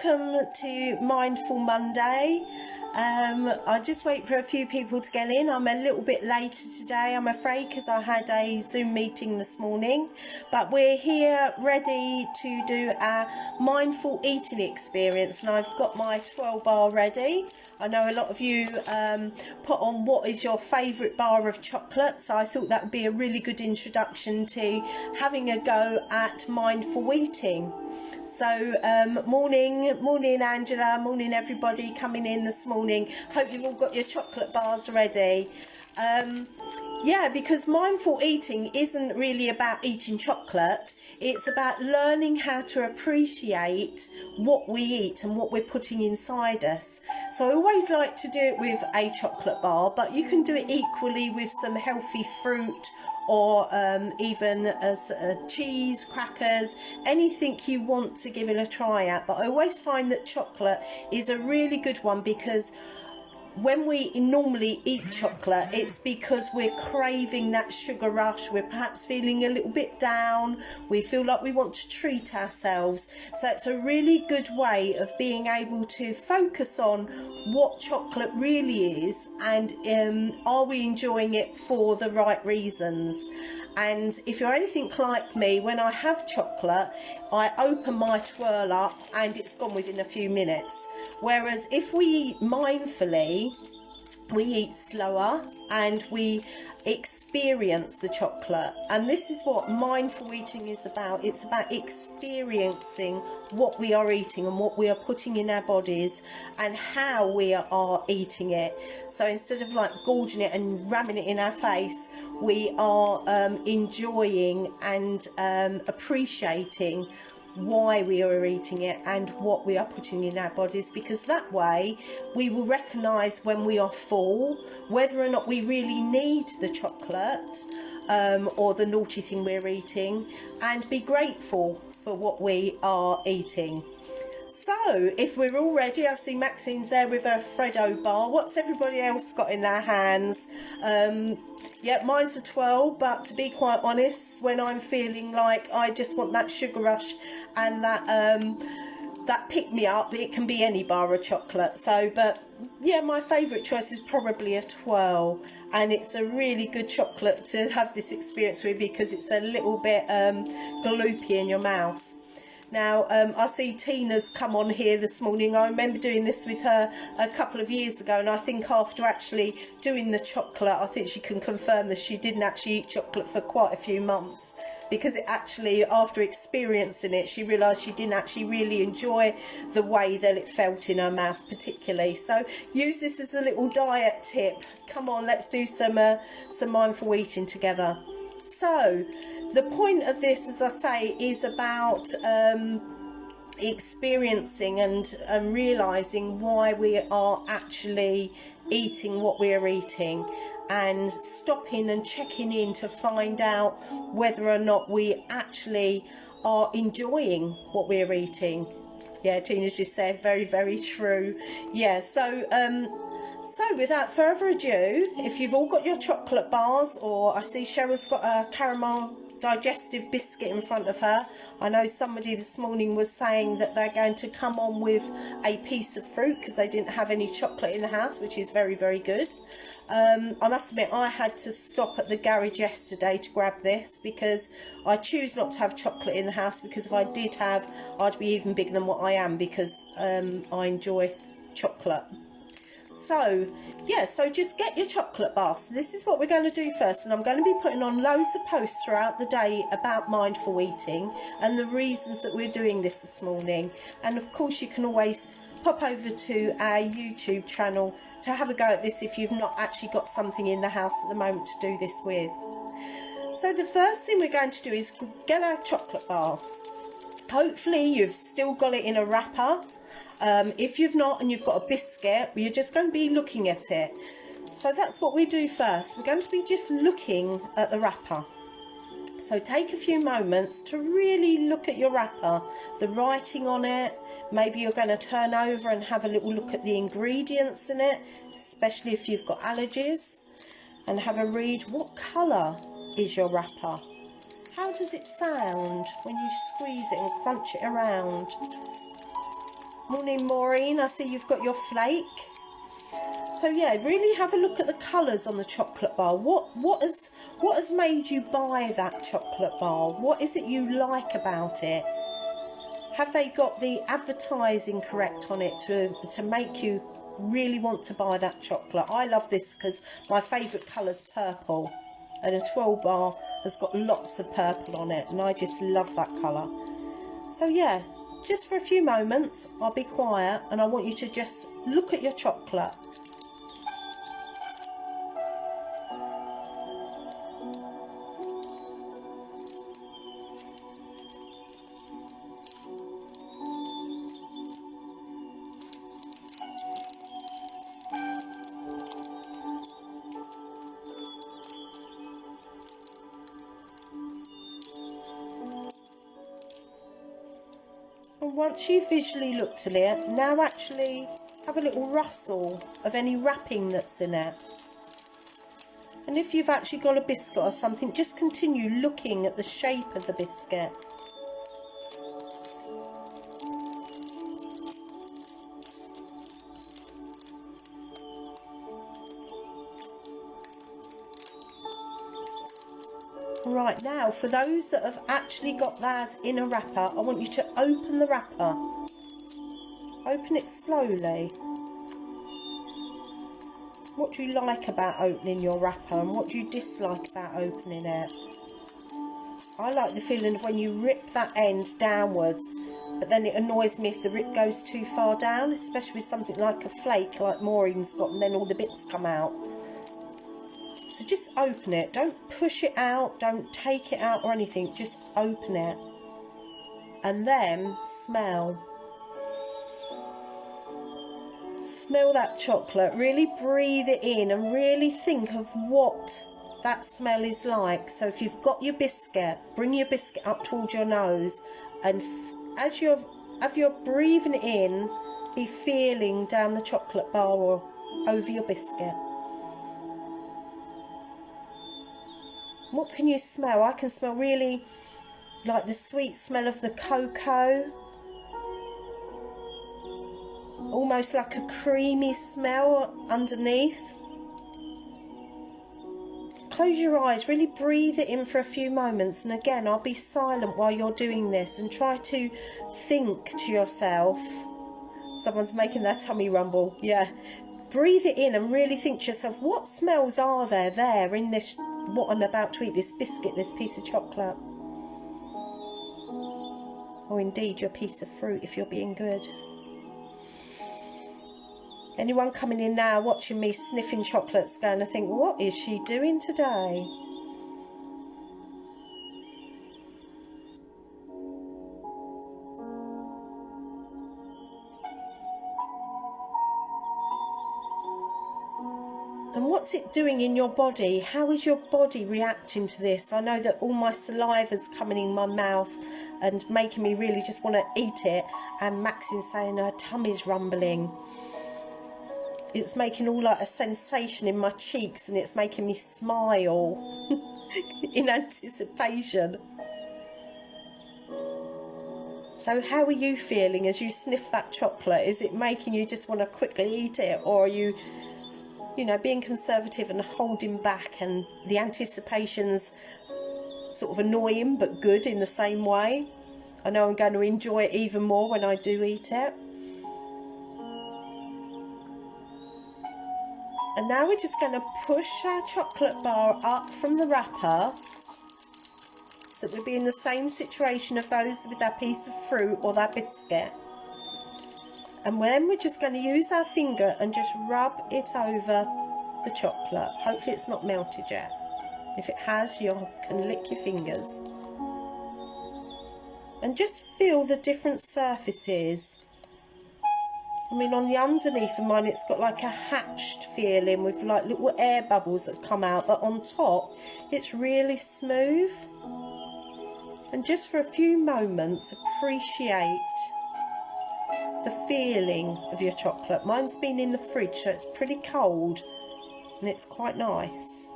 welcome to Mindful Monday. I just wait for a few people to get in. I'm a little bit later today, I'm afraid, because I had a Zoom meeting this morning. But we're here ready to do our mindful eating experience, and I've got my 12 bar ready. I know a lot of you put on what is your favourite bar of chocolate, so I thought that would be a really good introduction to having a go at mindful eating. So morning Angela, morning everybody coming in this morning. Hope you've all got your chocolate bars ready. Yeah, because mindful eating isn't really about eating chocolate. It's about learning how to appreciate what we eat and what we're putting inside us. So I always like to do it with a chocolate bar, but you can do it equally with some healthy fruit, or even as cheese, crackers, anything you want to give it a try at. But I always find that chocolate is a really good one, because when we normally eat chocolate, it's because we're craving that sugar rush. We're perhaps feeling a little bit down. We feel like we want to treat ourselves. So it's a really good way of being able to focus on what chocolate really is, and are we enjoying it for the right reasons. And if you're anything like me, when I have chocolate, I open my twirl up and it's gone within a few minutes. Whereas if we eat mindfully, we eat slower and we experience the chocolate. And this is what mindful eating is about. It's about experiencing what we are eating and what we are putting in our bodies and how we are eating it. So instead of like gorging it and ramming it in our face, we are enjoying and appreciating why we are eating it and what we are putting in our bodies, because that way we will recognize when we are full, whether or not we really need the chocolate or the naughty thing we're eating, and be grateful for what we are eating. So if we're all ready, I see Maxine's there with her Freddo bar. What's everybody else got in their hands? Yeah, mine's a 12, but to be quite honest, when I'm feeling like I just want that sugar rush and that pick me up, it can be any bar of chocolate. So, but yeah, my favourite choice is probably a 12, and it's a really good chocolate to have this experience with, because it's a little bit gloopy in your mouth. Now, I see Tina's come on here this morning. I remember doing this with her a couple of years ago, and I think after actually doing the chocolate, I think she can confirm that she didn't actually eat chocolate for quite a few months, because it actually, after experiencing it, she realised she didn't actually really enjoy the way that it felt in her mouth particularly. So use this as a little diet tip. Come on, let's do some mindful eating together. So the point of this, as I say, is about experiencing and realising why we are actually eating what we are eating, and stopping and checking in to find out whether or not we actually are enjoying what we're eating. Yeah, Tina's just said very, very true. Yeah, so without further ado, if you've all got your chocolate bars, or I see Cheryl's got a caramel digestive biscuit in front of her. I know somebody this morning was saying that they're going to come on with a piece of fruit because they didn't have any chocolate in the house, which is very, very good. I must admit, I had to stop at the garage yesterday to grab this, because I choose not to have chocolate in the house, because if I did have, I'd be even bigger than what I am, because I enjoy chocolate. So yeah, so just get your chocolate bar. So this is what we're going to do first, and I'm going to be putting on loads of posts throughout the day about mindful eating and the reasons that we're doing this morning. And of course you can always pop over to our YouTube channel to have a go at this if you've not actually got something in the house at the moment to do this with. So the first thing we're going to do is get our chocolate bar. Hopefully you've still got it in a wrapper. If you've not and you've got a biscuit, you're just going to be looking at it. So that's what we do first. We're going to be just looking at the wrapper. So take a few moments to really look at your wrapper, the writing on it. Maybe you're going to turn over and have a little look at the ingredients in it, especially if you've got allergies, and have a read. What colour is your wrapper? How does it sound when you squeeze it and crunch it around? Morning, Maureen. I see you've got your flake. So yeah, really have a look at the colours on the chocolate bar. What has made you buy that chocolate bar? What is it you like about it? Have they got the advertising correct on it to make you really want to buy that chocolate? I love this because my favourite colour's purple, and a 12 bar has got lots of purple on it, and I just love that colour. So yeah, just for a few moments I'll be quiet and I want you to just look at your chocolate. And once you've visually looked at it, now actually have a little rustle of any wrapping that's in it. And if you've actually got a biscuit or something, just continue looking at the shape of the biscuit. Right, now for those that have actually got theirs in a wrapper, I want you to open the wrapper. Open it slowly. What do you like about opening your wrapper and what do you dislike about opening it? I like the feeling of when you rip that end downwards, but then it annoys me if the rip goes too far down, especially with something like a flake like Maureen's got, and then all the bits come out. So just open it, don't push it out, don't take it out or anything, just open it. And then smell. Smell that chocolate, really breathe it in and really think of what that smell is like. So if you've got your biscuit, bring your biscuit up towards your nose, and as you're breathing it in, be feeling down the chocolate bar or over your biscuit. What can you smell? I can smell really like the sweet smell of the cocoa. Almost like a creamy smell underneath. Close your eyes, really breathe it in for a few moments, and again I'll be silent while you're doing this and try to think to yourself. Someone's making their tummy rumble, yeah. Breathe it in and really think to yourself, what smells are there in this, what I'm about to eat, this biscuit, this piece of chocolate, or indeed your piece of fruit if you're being good. Anyone coming in now watching me sniffing chocolates going to think, what is she doing today? And what's it doing in your body? How is your body reacting to this? I know that all my saliva's coming in my mouth and making me really just want to eat it. And Maxine's saying her tummy's rumbling. It's making all like a sensation in my cheeks and it's making me smile in anticipation. So how are you feeling as you sniff that chocolate? Is it making you just want to quickly eat it, or are you being conservative and holding back, and the anticipation's sort of annoying but good in the same way? I know I'm going to enjoy it even more when I do eat it. And now we're just going to push our chocolate bar up from the wrapper, so that we'll be in the same situation of those with that piece of fruit or that biscuit. And then we're just going to use our finger and just rub it over the chocolate. Hopefully it's not melted yet. If it has, you can lick your fingers. And just feel the different surfaces. I mean, on the underneath of mine, it's got like a hatched feeling with like little air bubbles that come out, but on top, it's really smooth. And just for a few moments, appreciate the feeling of your chocolate. Mine's been in the fridge, so it's pretty cold and it's quite nice.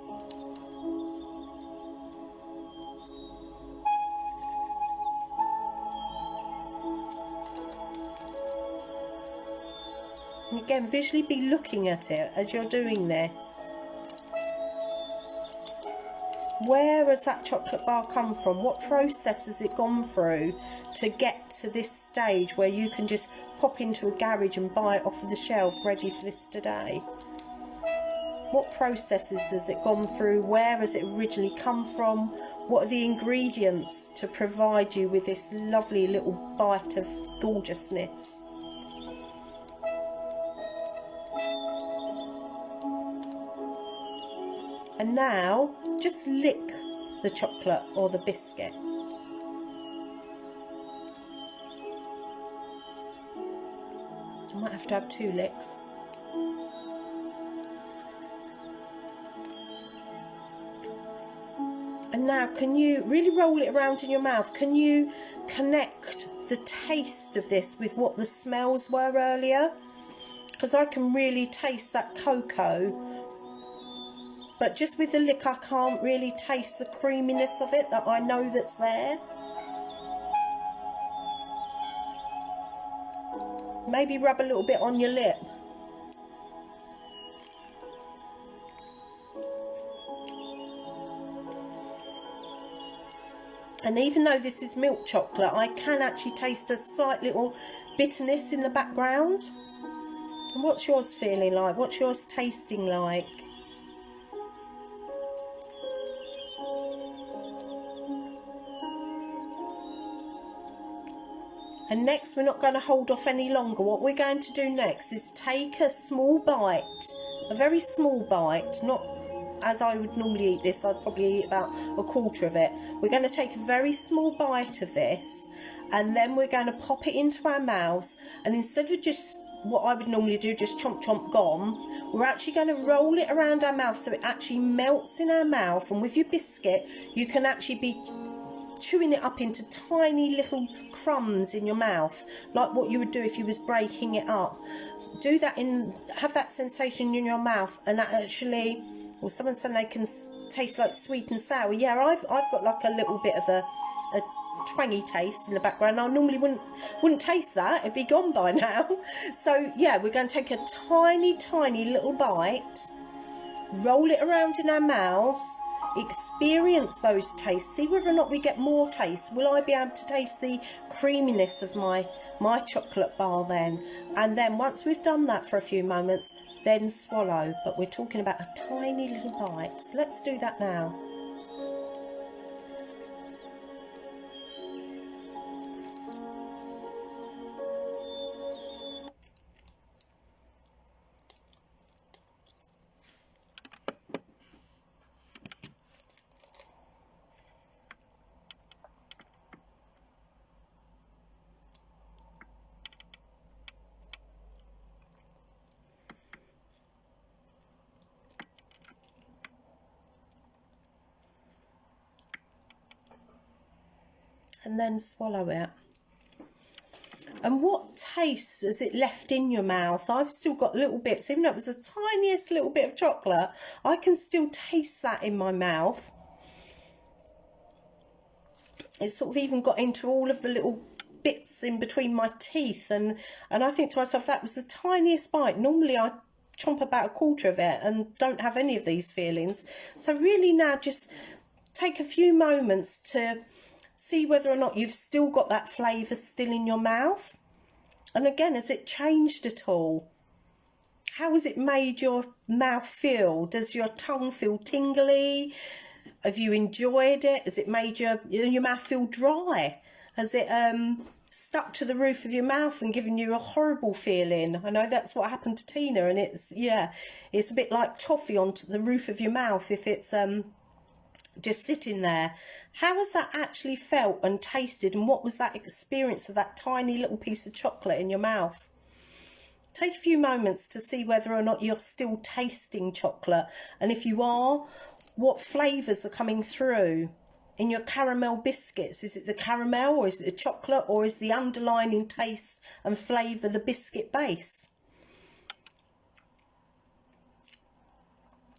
And again, visually be looking at it as you're doing this. Where has that chocolate bar come from? What process has it gone through to get to this stage where you can just pop into a garage and buy it off of the shelf ready for this today? What processes has it gone through? Where has it originally come from? What are the ingredients to provide you with this lovely little bite of gorgeousness? And now, just lick the chocolate or the biscuit. I might have to have 2 licks. And now, can you really roll it around in your mouth? Can you connect the taste of this with what the smells were earlier? Because I can really taste that cocoa, but just with the lick I can't really taste the creaminess of it that I know that's there. Maybe rub a little bit on your lip. And even though this is milk chocolate, I can actually taste a slight little bitterness in the background. And what's yours feeling like? What's yours tasting like? And next, we're not going to hold off any longer. What we're going to do next is take a small bite, a very small bite, not as I would normally eat this. I'd probably eat about a quarter of it. We're going to take a very small bite of this, and then we're going to pop it into our mouths, and instead of just what I would normally do, just chomp chomp gone, we're actually going to roll it around our mouth so it actually melts in our mouth. And with your biscuit, you can actually be chewing it up into tiny little crumbs in your mouth, like what you would do if you was breaking it up. Do that, have that sensation in your mouth, and that actually, well, someone said they can taste like sweet and sour. Yeah, I've got like a little bit of a twangy taste in the background. I normally wouldn't taste that, it'd be gone by now. So yeah, we're going to take a tiny little bite, roll it around in our mouths, experience those tastes, see whether or not we get more taste. Will I be able to taste the creaminess of my chocolate bar then? And then once we've done that for a few moments, then swallow. But we're talking about a tiny little bite, so let's do that now. And then swallow it. And what taste has it left in your mouth? I've still got little bits, even though it was the tiniest little bit of chocolate, I can still taste that in my mouth. It's sort of even got into all of the little bits in between my teeth, and I think to myself, that was the tiniest bite. Normally I chomp about a quarter of it and don't have any of these feelings. So really now just take a few moments to see whether or not you've still got that flavour still in your mouth. And again, has it changed at all? How has it made your mouth feel? Does your tongue feel tingly? Have you enjoyed it? Has it made your mouth feel dry? Has it stuck to the roof of your mouth and given you a horrible feeling? I know that's what happened to Tina, and it's a bit like toffee on the roof of your mouth if it's just sitting there. How has that actually felt and tasted, and what was that experience of that tiny little piece of chocolate in your mouth? Take a few moments to see whether or not you're still tasting chocolate, and if you are, what flavours are coming through in your caramel biscuits. Is it the caramel, or is it the chocolate, or is the underlining taste and flavour the biscuit base?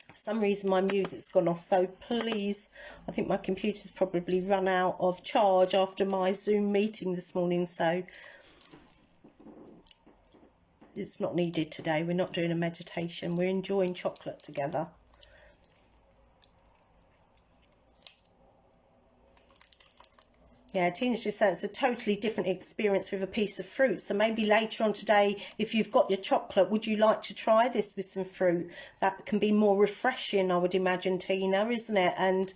For some reason my music's gone off, so please, I think my computer's probably run out of charge after my Zoom meeting this morning, so it's not needed today. We're not doing a meditation. We're enjoying chocolate together. Yeah, Tina's just saying it's a totally different experience with a piece of fruit. So maybe later on today, if you've got your chocolate, would you like to try this with some fruit? That can be more refreshing, I would imagine, Tina, isn't it? And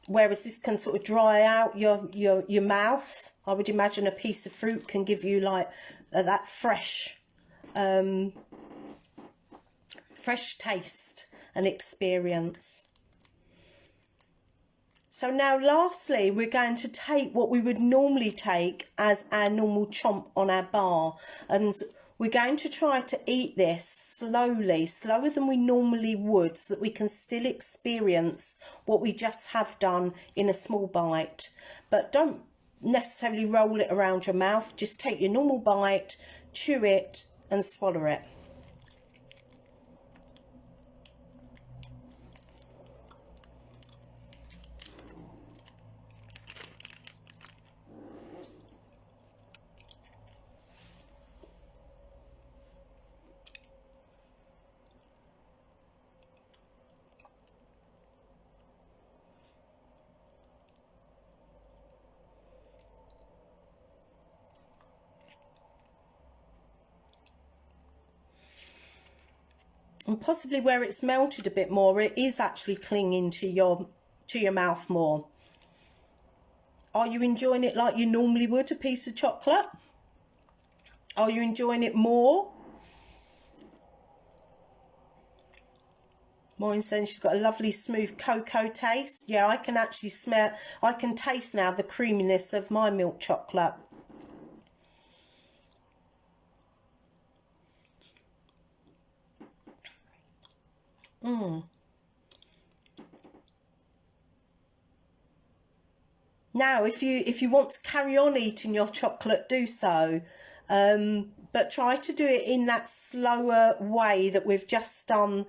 whereas this can sort of dry out your mouth, I would imagine a piece of fruit can give you like that fresh taste and experience. So now lastly, we're going to take what we would normally take as our normal chomp on our bar, and we're going to try to eat this slowly, slower than we normally would, so that we can still experience what we just have done in a small bite. But don't necessarily roll it around your mouth, just take your normal bite, chew it and swallow it. And possibly where it's melted a bit more, it is actually clinging to your mouth more. Are you enjoying it like you normally would a piece of chocolate? Are you enjoying it more? Maureen saying she's got a lovely smooth cocoa taste. Yeah, I can actually I can taste now the creaminess of my milk chocolate. Now, if you want to carry on eating your chocolate, do so. But try to do it in that slower way that we've just done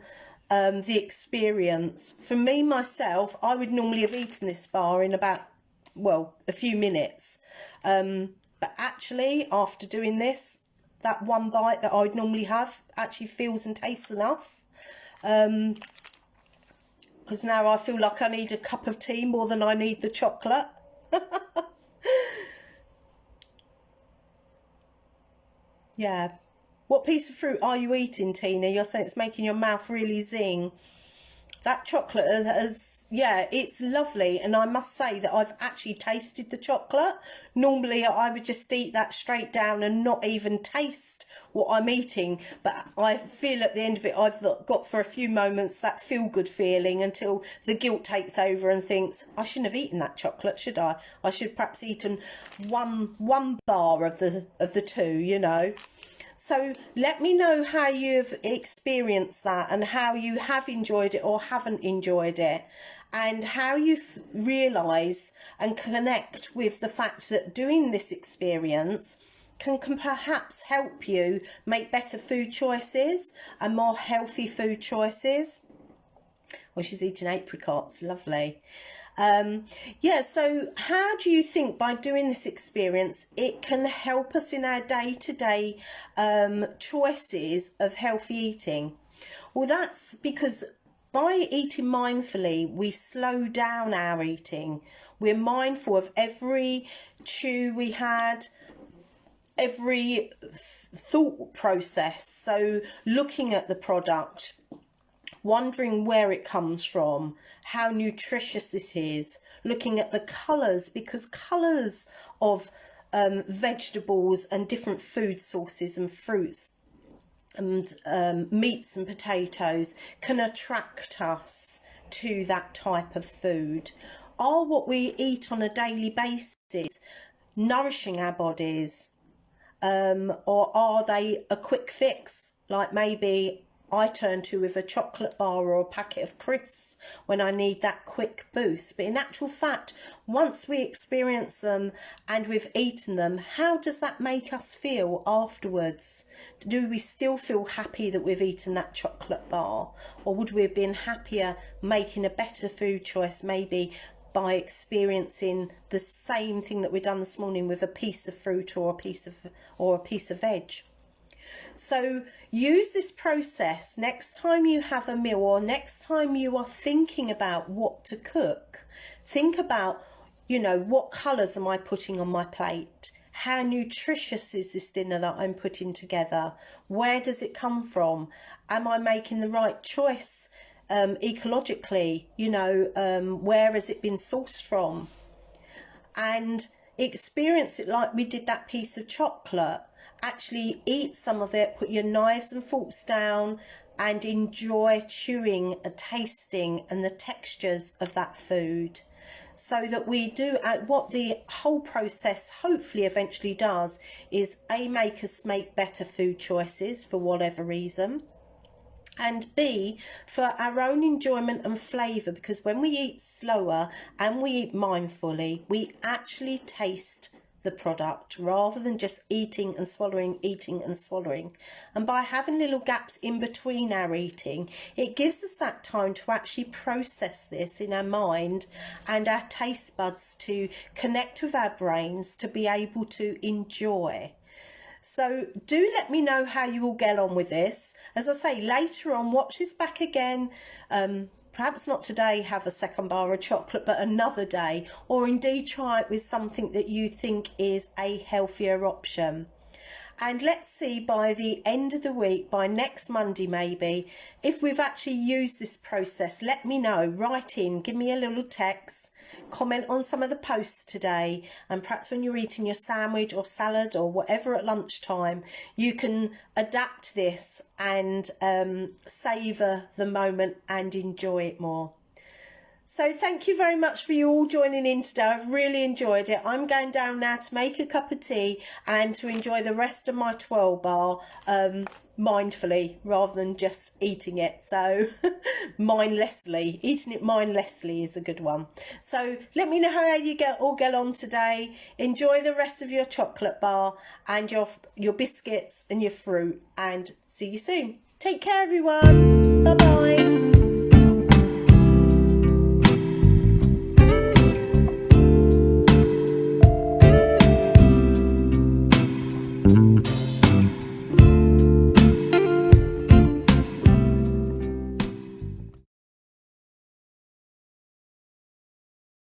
the experience. For me, myself, I would normally have eaten this bar in about, well, a few minutes. But actually, after doing this, that one bite that I would normally have actually feels and tastes enough. Because now I feel like I need a cup of tea more than I need the chocolate. Yeah. What piece of fruit are you eating, Tina? You're saying it's making your mouth really zing. That chocolate yeah, it's lovely. And I must say that I've actually tasted the chocolate. Normally I would just eat that straight down and not even taste what I'm eating. But I feel at the end of it, I've got for a few moments that feel-good feeling until the guilt takes over and thinks, I shouldn't have eaten that chocolate, should I? I should perhaps eaten one bar of the two, you know. So let me know how you've experienced that and how you have enjoyed it or haven't enjoyed it, and how you realise and connect with the fact that doing this experience can perhaps help you make better food choices and more healthy food choices. Well, she's eating apricots, lovely. Yeah, so how do you think by doing this experience it can help us in our day-to-day choices of healthy eating? Well, that's because by eating mindfully, we slow down our eating. We're mindful of every chew we had, every thought process. So looking at the product, wondering where it comes from, how nutritious it is, looking at the colours, because colours of vegetables and different food sources and fruits and meats and potatoes can attract us to that type of food. Are what we eat on a daily basis nourishing our bodies, or are they a quick fix, like maybe I turn to with a chocolate bar or a packet of crisps when I need that quick boost? But in actual fact, once we experience them and we've eaten them, how does that make us feel afterwards? Do we still feel happy that we've eaten that chocolate bar? Or would we have been happier making a better food choice, maybe by experiencing the same thing that we've done this morning with a piece of fruit or a piece of veg? So use this process next time you have a meal, or next time you are thinking about what to cook. Think about, you know, what colours am I putting on my plate? How nutritious is this dinner that I'm putting together? Where does it come from? Am I making the right choice ecologically? You know, where has it been sourced from? And experience it like we did that piece of chocolate. Actually eat some of it, put your knives and forks down, and enjoy chewing and tasting and the textures of that food. So that we do, what the whole process hopefully eventually does is A, make us make better food choices for whatever reason, and B, for our own enjoyment and flavour, because when we eat slower and we eat mindfully, we actually taste the product rather than just eating and swallowing, eating and swallowing. And by having little gaps in between our eating, it gives us that time to actually process this in our mind and our taste buds to connect with our brains to be able to enjoy. So do let me know how you will get on with this. As I say, later on, watch this back again. Perhaps not today, have a second bar of chocolate, but another day, or indeed try it with something that you think is a healthier option. And let's see by the end of the week, by next Monday maybe, if we've actually used this process. Let me know, write in, give me a little text, comment on some of the posts today, and perhaps when you're eating your sandwich or salad or whatever at lunchtime, you can adapt this and savour the moment and enjoy it more. So thank you very much for you all joining in today. I've really enjoyed it. I'm going down now to make a cup of tea and to enjoy the rest of my 12 bar mindfully rather than just eating it. So mindlessly, eating it mindlessly is a good one. So let me know how you all get on today. Enjoy the rest of your chocolate bar and your biscuits and your fruit, and see you soon. Take care, everyone. Bye bye.